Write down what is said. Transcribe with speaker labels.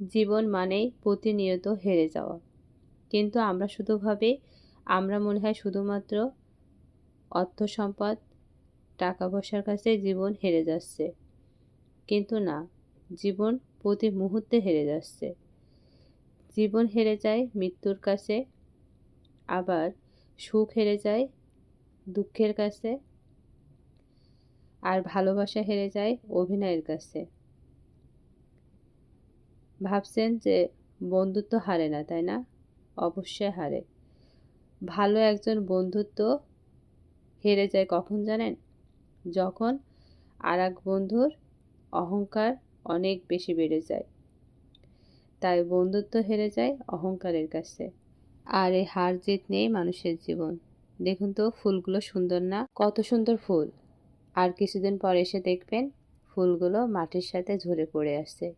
Speaker 1: জীবন মানেই প্রতিনিয়ত হেরে যাওয়া। কিন্তু আমরা শুধু ভাবি, আমরা মনে হয় শুধুমাত্র অর্থ সম্পদ, টাকা পয়সার কাছে জীবন হেরে যাচ্ছে। কিন্তু না, জীবন প্রতি মুহূর্তে হেরে যাচ্ছে। জীবন হেরে যায় মৃত্যুর কাছে, আবার সুখ হেরে যায় দুঃখের কাছে, আর ভালোবাসা হেরে যায় অভিনয়ের কাছে। ভাবছেন যে বন্ধুত্ব হারে না, তাই না? অবশ্যই হারে। ভালো একজন বন্ধুত্ব হেরে যায় কখন জানেন? যখন আর এক বন্ধুর অহংকার অনেক বেশি বেড়ে যায়। তাই বন্ধুত্ব হেরে যায় অহংকারের কাছে। আর এই হার জিত নেই মানুষের জীবন। দেখুন তো ফুলগুলো সুন্দর না? কত সুন্দর ফুল। আর কিছুদিন পর এসে দেখবেন ফুলগুলো মাটির সাথে ঝরে পড়ে আসছে।